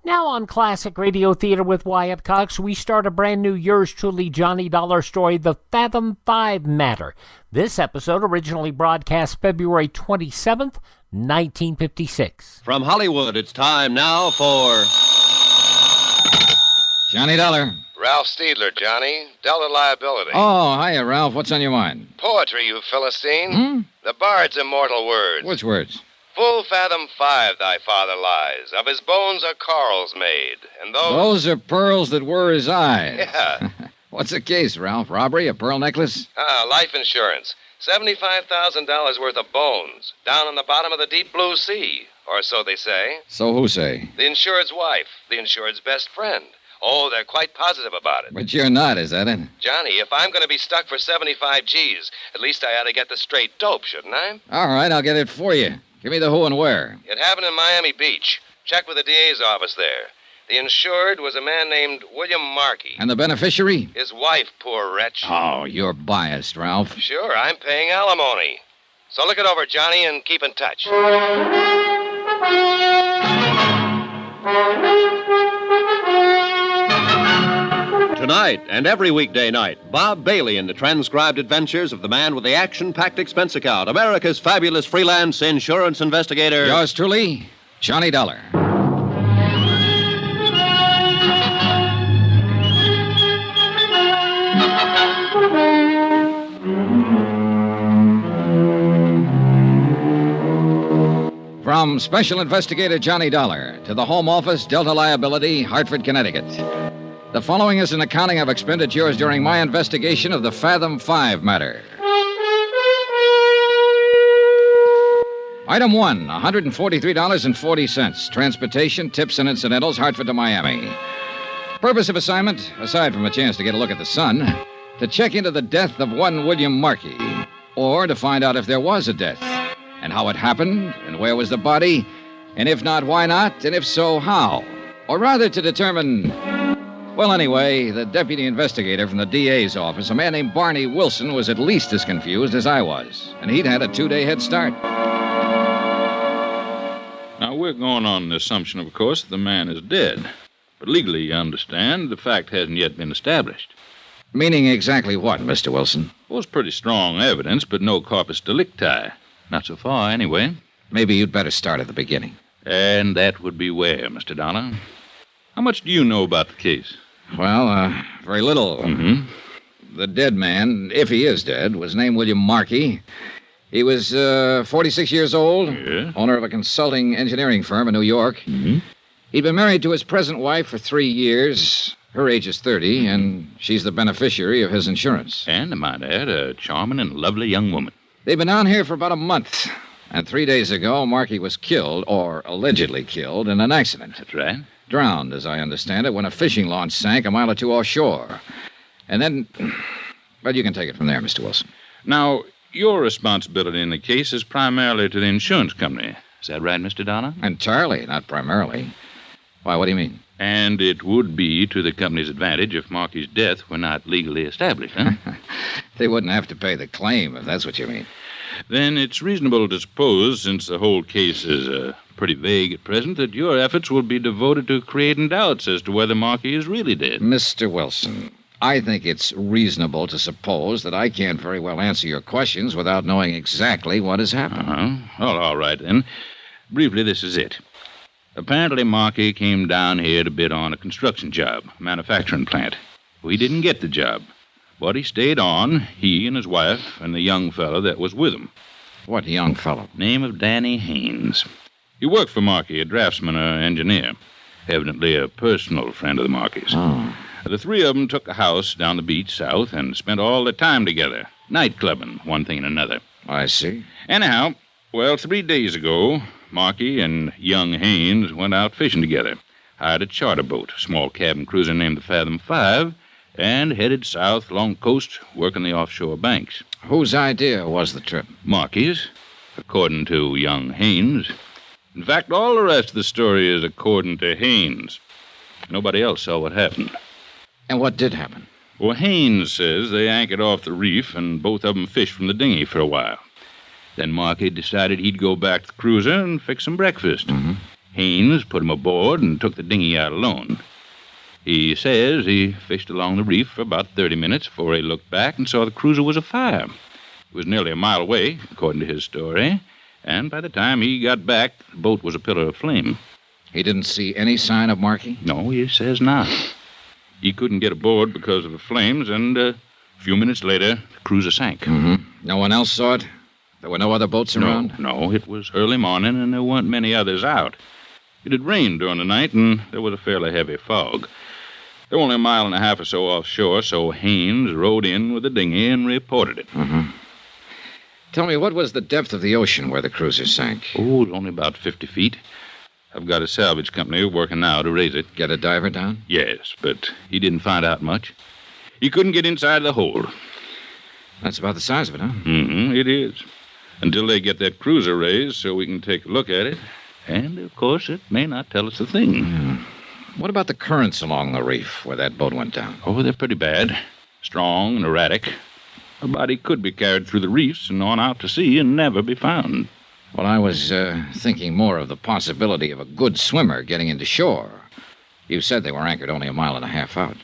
[SPEAKER 7] Now on Classic Radio Theater with Wyatt Cox, we start a brand new Yours Truly Johnny Dollar story, The Fathom Five Matter. This episode originally broadcast February 27th, 1956.
[SPEAKER 21] From Hollywood, it's time now for Johnny Dollar.
[SPEAKER 5] Ralph Steedler, Johnny. Delta Liability.
[SPEAKER 21] Oh, hiya, Ralph. What's on your mind?
[SPEAKER 5] Poetry, you Philistine. The bard's immortal words.
[SPEAKER 21] Which words?
[SPEAKER 5] Full fathom five thy father lies. Of his bones are corals made. And those...
[SPEAKER 21] Those are pearls that were his eyes.
[SPEAKER 5] Yeah.
[SPEAKER 21] What's the case, Ralph? Robbery? A pearl necklace?
[SPEAKER 2] Life insurance. $75,000 worth of bones. Down on the bottom of the deep blue sea. Or so they say.
[SPEAKER 21] So who say?
[SPEAKER 2] The insured's wife. The insured's best friend. Oh, they're quite positive about it.
[SPEAKER 21] But you're not, is that it?
[SPEAKER 2] Johnny, if I'm going to be stuck for 75 G's, at least I ought to get the straight dope, shouldn't I?
[SPEAKER 21] All right, I'll get it for you. Give me the who and where.
[SPEAKER 2] It happened in Miami Beach. Check with the DA's office there. The insured was a man named William Markey.
[SPEAKER 21] And the beneficiary?
[SPEAKER 2] His wife, poor wretch.
[SPEAKER 21] Oh, you're biased, Ralph.
[SPEAKER 2] Sure, I'm paying alimony. So look it over, Johnny, and keep in touch.
[SPEAKER 22] Tonight and every weekday night, Bob Bailey in the transcribed adventures of the man with the action-packed expense account, America's fabulous freelance insurance investigator.
[SPEAKER 21] Yours truly, Johnny Dollar. From Special Investigator Johnny Dollar to the Home Office, Delta Liability, Hartford, Connecticut. The following is an accounting of expenditures during my investigation of the Fathom Five Matter. Item 1, $143.40. Transportation, tips, and incidentals, Hartford to Miami. Purpose of assignment, aside from a chance to get a look at the sun, to check into the death of one William Markey, or to find out if there was a death, and how it happened, and where was the body, and if not, why not, and if so, how? Or rather, to determine... Well, anyway, the deputy investigator from the DA's office, a man named Barney Wilson, was at least as confused as I was, and he'd had a 2-day head start.
[SPEAKER 23] Now, we're going on the assumption, of course, that the man is dead. But legally, you understand, the fact hasn't yet been established.
[SPEAKER 21] Meaning exactly what, Mr. Wilson?
[SPEAKER 23] Well, it's pretty strong evidence, but no corpus delicti. Not so far, anyway.
[SPEAKER 21] Maybe you'd better start at the beginning.
[SPEAKER 23] And that would be where, Mr. Dollar? How much do you know about the case?
[SPEAKER 21] Well, very little.
[SPEAKER 23] Mm-hmm.
[SPEAKER 21] The dead man, if he is dead, was named William Markey. He was 46 years old, owner of a consulting engineering firm in New York.
[SPEAKER 23] Mm-hmm.
[SPEAKER 21] He'd been married to his present wife for 3 years. Her age is 30, and she's the beneficiary of his insurance.
[SPEAKER 23] And, I might add, a charming and lovely young woman.
[SPEAKER 21] They've been down here for about a month. And 3 days ago, Markey was killed, or allegedly killed, in an accident.
[SPEAKER 23] That's right.
[SPEAKER 21] Drowned, as I understand it, when a fishing launch sank a mile or two offshore. And then... Well, you can take it from there, Mr. Wilson.
[SPEAKER 23] Now, your responsibility in the case is primarily to the insurance company. Is that right, Mr. Dollar?
[SPEAKER 21] Entirely, not primarily. Why, what do you mean?
[SPEAKER 23] And it would be to the company's advantage if Markey's death were not legally established, huh?
[SPEAKER 21] They wouldn't have to pay the claim, if that's what you mean.
[SPEAKER 23] Then it's reasonable to suppose, since the whole case is pretty vague at present, that your efforts will be devoted to creating doubts as to whether Markey is really dead.
[SPEAKER 21] Mr. Wilson, I think it's reasonable to suppose that I can't very well answer your questions without knowing exactly what has happened.
[SPEAKER 23] Well, all right, then. Briefly, this is it. Apparently, Markey came down here to bid on a construction job, a manufacturing plant. Well, he didn't get the job. But he stayed on, he and his wife and the young fellow that was with him.
[SPEAKER 21] What young fellow?
[SPEAKER 23] Name of Danny Haynes. He worked for Markey, a draftsman or engineer. Evidently a personal friend of the Markeys.
[SPEAKER 21] Oh.
[SPEAKER 23] The three of them took a house down the beach south and spent all their time together. Night clubbing, one thing and another.
[SPEAKER 21] I see.
[SPEAKER 23] Anyhow, well, 3 days ago, Markey and young Haynes went out fishing together. Hired a charter boat, a small cabin cruiser named the Fathom Five, and headed south along the coast, working the offshore banks.
[SPEAKER 21] Whose idea was the trip?
[SPEAKER 23] Markey's, according to young Haynes. In fact, all the rest of the story is according to Haynes. Nobody else saw what happened.
[SPEAKER 21] And what did happen?
[SPEAKER 23] Well, Haynes says they anchored off the reef and both of them fished from the dinghy for a while. Then Markey decided he'd go back to the cruiser and fix some breakfast.
[SPEAKER 21] Mm-hmm.
[SPEAKER 23] Haynes put him aboard and took the dinghy out alone. He says he fished along the reef for about 30 minutes before he looked back and saw the cruiser was afire. It was nearly a mile away, according to his story, and by the time he got back, the boat was a pillar of flame.
[SPEAKER 21] He didn't see any sign of Markey?
[SPEAKER 23] No, he says not. He couldn't get aboard because of the flames, and a few minutes later, the cruiser sank.
[SPEAKER 21] Mm-hmm. No one else saw it? There were no other boats around?
[SPEAKER 23] No, it was early morning, and there weren't many others out. It had rained during the night, and there was a fairly heavy fog. They were only a mile and a half or so offshore, so Haynes rode in with the dinghy and reported it.
[SPEAKER 21] Tell me, what was the depth of the ocean where the cruiser sank?
[SPEAKER 23] Oh, it was only about 50 feet. I've got a salvage company working now to raise it.
[SPEAKER 21] Get a diver down?
[SPEAKER 23] Yes, but he didn't find out much. He couldn't get inside the hold.
[SPEAKER 21] That's about the size of it, huh?
[SPEAKER 23] Mm-hmm, it is. Until they get that cruiser raised so we can take a look at it. And, of course, it may not tell us a thing.
[SPEAKER 21] Yeah. What about the currents along the reef where that boat went down?
[SPEAKER 23] Oh, they're pretty bad. Strong and erratic. A body could be carried through the reefs and on out to sea and never be found.
[SPEAKER 21] Well, I was thinking more of the possibility of a good swimmer getting into shore. You said they were anchored only a mile and a half out.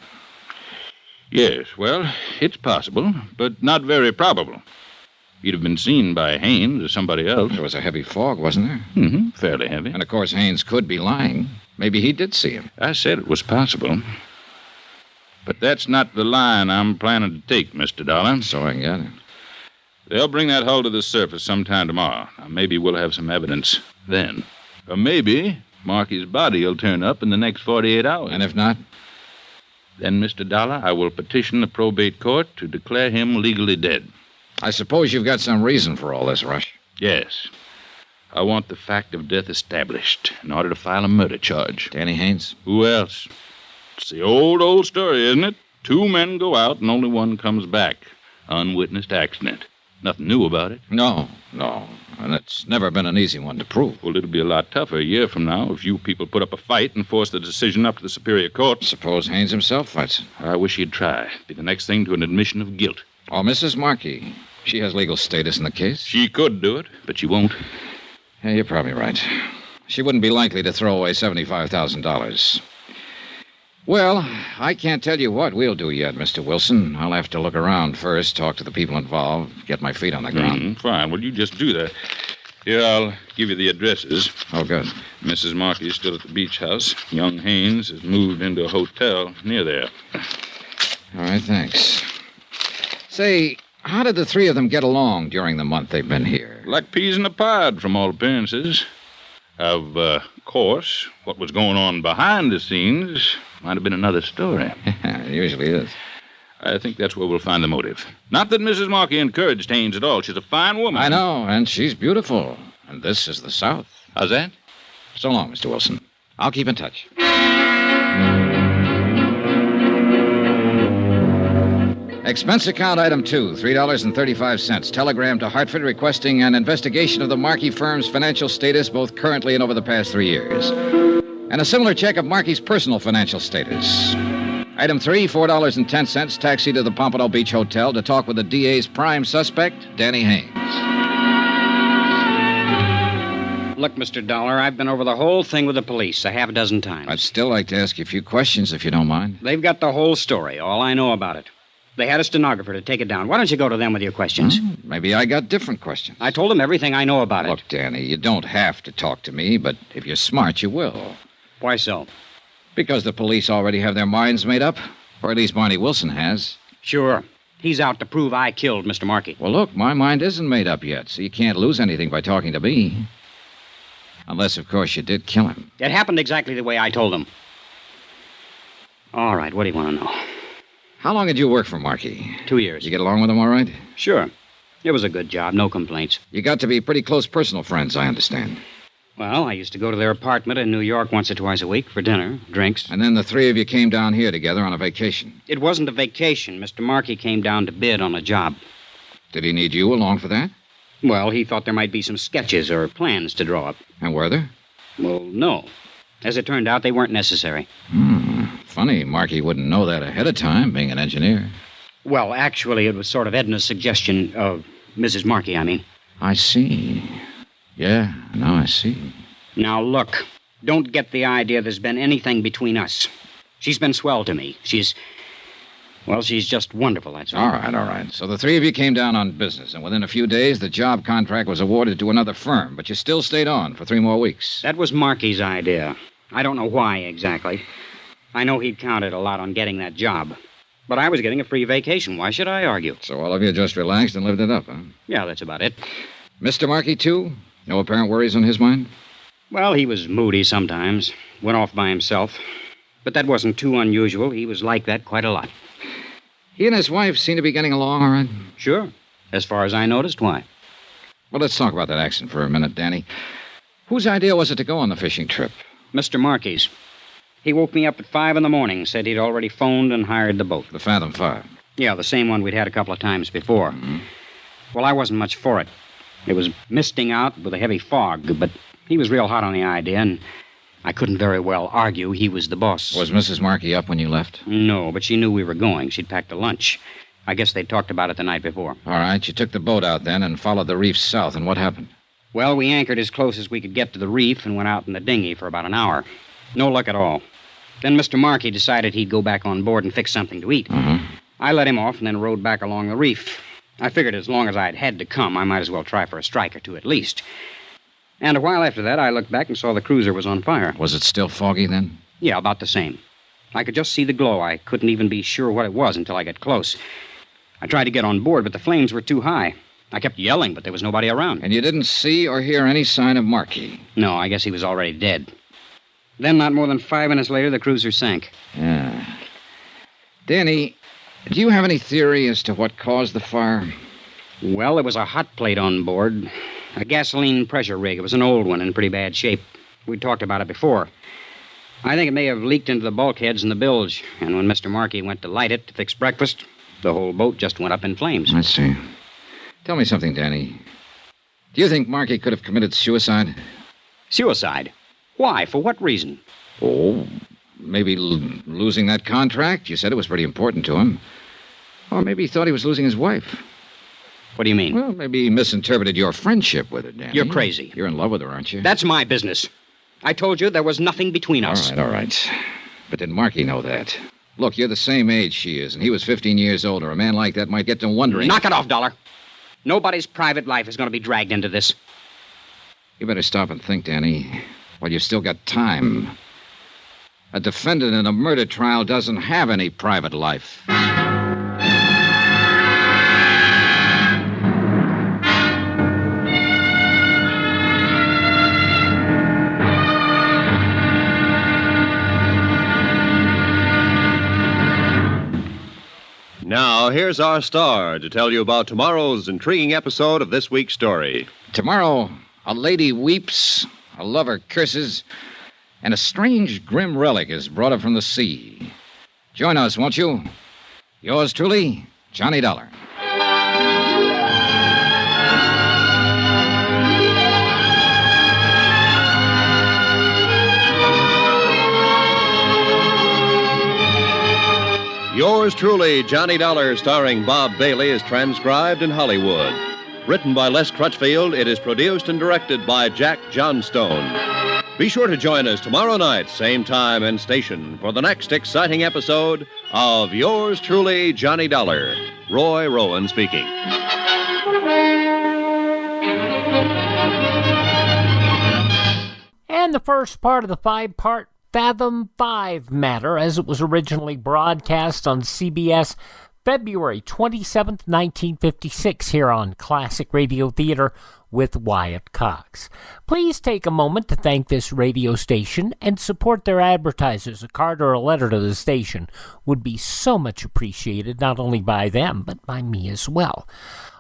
[SPEAKER 23] Yes, well, it's possible, but not very probable. He'd have been seen by Haynes or somebody else.
[SPEAKER 21] There was a heavy fog, wasn't there?
[SPEAKER 23] Mm-hmm, fairly heavy.
[SPEAKER 21] And, of course, Haynes could be lying. Maybe he did see him.
[SPEAKER 23] I said it was possible. But that's not the line I'm planning to take, Mr. Dollar.
[SPEAKER 21] So I get it.
[SPEAKER 23] They'll bring that hull to the surface sometime tomorrow. Now, maybe we'll have some evidence then. Or maybe Markey's body will turn up in the next 48 hours.
[SPEAKER 21] And if not?
[SPEAKER 23] Then, Mr. Dollar, I will petition the probate court to declare him legally dead.
[SPEAKER 21] I suppose you've got some reason for all this, Rush.
[SPEAKER 23] Yes. I want the fact of death established in order to file a murder charge.
[SPEAKER 21] Danny Haynes?
[SPEAKER 23] Who else? It's the old story, isn't it? 2 men go out and only one comes back. Unwitnessed accident. Nothing new about it.
[SPEAKER 21] No. And it's never been an easy one to prove.
[SPEAKER 23] Well, it'll be a lot tougher a year from now if you people put up a fight and force the decision up to the Superior Court.
[SPEAKER 21] Suppose Haynes himself fights it.
[SPEAKER 23] I wish he'd try. Be the next thing to an admission of guilt.
[SPEAKER 21] Oh, Mrs. Markey. She has legal status in the case.
[SPEAKER 23] She could do it, but she won't.
[SPEAKER 21] Yeah, you're probably right. She wouldn't be likely to throw away $75,000. Well, I can't tell you what we'll do yet, Mr. Wilson. I'll have to look around first, talk to the people involved, get my feet on the ground.
[SPEAKER 23] Fine. Well, you just do that. Here, I'll give you the addresses.
[SPEAKER 21] Oh, good.
[SPEAKER 23] Mrs. Markey is still at the beach house. Young Haynes has moved into a hotel near there.
[SPEAKER 21] All right, thanks. Say, how did the three of them get along during the month they've been here?
[SPEAKER 23] Like peas in a pod, from all appearances. Of course, what was going on behind the scenes might have been another story.
[SPEAKER 21] It usually is.
[SPEAKER 23] I think that's where we'll find the motive. Not that Mrs. Markey encouraged Haynes at all. She's a fine woman.
[SPEAKER 21] I know, and she's beautiful. And this is the South.
[SPEAKER 23] How's that?
[SPEAKER 21] So long, Mr. Wilson. I'll keep in touch. Expense account item 2, $3.35. Telegram to Hartford requesting an investigation of the Markey firm's financial status, both currently and over the past 3 years. And a similar check of Markey's personal financial status. Item 3, $4.10. Taxi to the Pompano Beach Hotel to talk with the DA's prime suspect, Danny Haynes.
[SPEAKER 3] Look, Mr. Dollar, I've been over the whole thing with the police a half a dozen times.
[SPEAKER 21] I'd still like to ask you a few questions, if you don't mind.
[SPEAKER 3] They've got the whole story, all I know about it. They had a stenographer to take it down. Why don't you go to them with your questions?
[SPEAKER 21] Maybe I got different questions.
[SPEAKER 3] I told them everything I know about it.
[SPEAKER 21] Look, Danny, you don't have to talk to me, but if you're smart, you will.
[SPEAKER 3] Why so?
[SPEAKER 21] Because the police already have their minds made up. Or at least Barney Wilson has.
[SPEAKER 3] Sure. He's out to prove I killed Mr. Markey.
[SPEAKER 21] Well, look, my mind isn't made up yet, so you can't lose anything by talking to me. Unless, of course, you did kill him.
[SPEAKER 3] It happened exactly the way I told them. All right, what do you want to know?
[SPEAKER 21] How long did you work for Markey?
[SPEAKER 3] 2 years.
[SPEAKER 21] You get along with him all right?
[SPEAKER 3] Sure. It was a good job, no complaints.
[SPEAKER 21] You got to be pretty close personal friends, I understand.
[SPEAKER 3] Well, I used to go to their apartment in New York once or twice a week for dinner, drinks.
[SPEAKER 21] And then the three of you came down here together on a vacation.
[SPEAKER 3] It wasn't a vacation. Mr. Markey came down to bid on a job.
[SPEAKER 21] Did he need you along for that?
[SPEAKER 3] Well, he thought there might be some sketches or plans to draw up.
[SPEAKER 21] And were there?
[SPEAKER 3] Well, no. As it turned out, they weren't necessary.
[SPEAKER 21] Funny, Markey wouldn't know that ahead of time, being an engineer.
[SPEAKER 3] Well, actually, it was sort of Edna's suggestion of Mrs. Markey, I mean.
[SPEAKER 21] I see. Yeah, now I see.
[SPEAKER 3] Now, look, don't get the idea there's been anything between us. She's been swell to me. She's just wonderful, that's all.
[SPEAKER 21] All right. So the three of you came down on business, and within a few days, the job contract was awarded to another firm, but you still stayed on for 3 more weeks.
[SPEAKER 3] That was Markey's idea. I don't know why exactly. I know he'd counted a lot on getting that job. But I was getting a free vacation. Why should I argue?
[SPEAKER 21] So all of you just relaxed and lived it up, huh?
[SPEAKER 3] Yeah, that's about it.
[SPEAKER 21] Mr. Markey, too? No apparent worries on his mind?
[SPEAKER 3] Well, he was moody sometimes. Went off by himself. But that wasn't too unusual. He was like that quite a lot.
[SPEAKER 21] He and his wife seem to be getting along all right?
[SPEAKER 3] Sure. As far as I noticed, why?
[SPEAKER 21] Well, let's talk about that accident for a minute, Danny. Whose idea was it to go on the fishing trip?
[SPEAKER 3] Mr. Markey's. He woke me up at 5 in the morning, said he'd already phoned and hired the boat.
[SPEAKER 21] The Fathom Five?
[SPEAKER 3] Yeah, the same one we'd had a couple of times before.
[SPEAKER 21] Mm-hmm.
[SPEAKER 3] Well, I wasn't much for it. It was misting out with a heavy fog, but he was real hot on the idea, and I couldn't very well argue he was the boss.
[SPEAKER 21] Was Mrs. Markey up when you left?
[SPEAKER 3] No, but she knew we were going. She'd packed a lunch. I guess they'd talked about it the night before.
[SPEAKER 21] All right, you took the boat out then and followed the reef south, and what happened?
[SPEAKER 3] Well, we anchored as close as we could get to the reef and went out in the dinghy for about an hour. No luck at all. Then Mr. Markey decided he'd go back on board and fix something to eat.
[SPEAKER 21] Mm-hmm.
[SPEAKER 3] I let him off and then rowed back along the reef. I figured as long as I'd had to come, I might as well try for a strike or two at least. And a while after that, I looked back and saw the cruiser was on fire.
[SPEAKER 21] Was it still foggy then?
[SPEAKER 3] Yeah, about the same. I could just see the glow. I couldn't even be sure what it was until I got close. I tried to get on board, but the flames were too high. I kept yelling, but there was nobody around.
[SPEAKER 21] And you didn't see or hear any sign of Markey?
[SPEAKER 3] No, I guess he was already dead. Then, not more than 5 minutes later, the cruiser sank.
[SPEAKER 21] Yeah. Danny, do you have any theory as to what caused the fire?
[SPEAKER 3] Well, there was a hot plate on board. A gasoline pressure rig. It was an old one in pretty bad shape. We talked about it before. I think it may have leaked into the bulkheads in the bilge, and when Mr. Markey went to light it to fix breakfast, the whole boat just went up in flames.
[SPEAKER 21] I see. Tell me something, Danny. Do you think Markey could have committed suicide?
[SPEAKER 3] Suicide? Why? For what reason?
[SPEAKER 21] Oh, maybe losing that contract. You said it was pretty important to him. Or maybe he thought he was losing his wife.
[SPEAKER 3] What do you mean?
[SPEAKER 21] Well, maybe he misinterpreted your friendship with her, Danny.
[SPEAKER 3] You're crazy.
[SPEAKER 21] You're in love with her, aren't you?
[SPEAKER 3] That's my business. I told you there was nothing between us.
[SPEAKER 21] All right. But did Markey know that? Look, you're the same age she is, and he was 15 years older. A man like that might get to wondering...
[SPEAKER 3] Knock it off, Dollar. Nobody's private life is going to be dragged into this.
[SPEAKER 21] You better stop and think, Danny, while you've still got time. A defendant in a murder trial doesn't have any private life.
[SPEAKER 22] Now, here's our star to tell you about tomorrow's intriguing episode of this week's story.
[SPEAKER 21] Tomorrow, a lady weeps, a lover curses, and a strange, grim relic is brought up from the sea. Join us, won't you? Yours truly, Johnny Dollar.
[SPEAKER 22] Yours truly, Johnny Dollar, starring Bob Bailey, is transcribed in Hollywood. Written by Les Crutchfield, it is produced and directed by Jack Johnstone. Be sure to join us tomorrow night, same time and station, for the next exciting episode of Yours truly, Johnny Dollar. Roy Rowan speaking.
[SPEAKER 7] And the first part of the 5-part Fathom Five Matter, as it was originally broadcast on CBS February 27th, 1956, here on Classic Radio Theater with Wyatt Cox. Please take a moment to thank this radio station and support their advertisers. A card or a letter to the station would be so much appreciated, not only by them, but by me as well.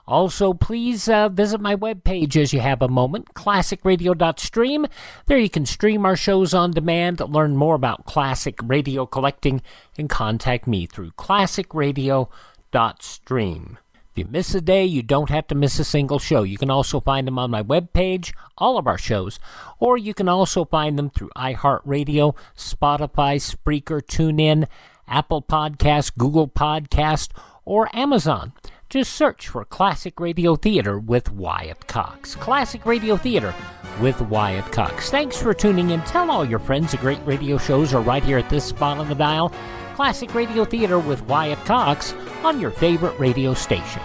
[SPEAKER 7] Also, please visit my webpage as you have a moment, classicradio.stream. There you can stream our shows on demand, learn more about classic radio collecting, and contact me through classicradio.stream. If you miss a day, you don't have to miss a single show. You can also find them on my webpage, all of our shows, or you can also find them through iHeartRadio, Spotify, Spreaker, TuneIn, Apple Podcast, Google Podcast, or Amazon. Just search for Classic Radio Theater with Wyatt Cox. Classic Radio Theater with Wyatt Cox. Thanks for tuning in. Tell all your friends the great radio shows are right here at this spot on the dial. Classic Radio Theater with Wyatt Cox on your favorite radio station.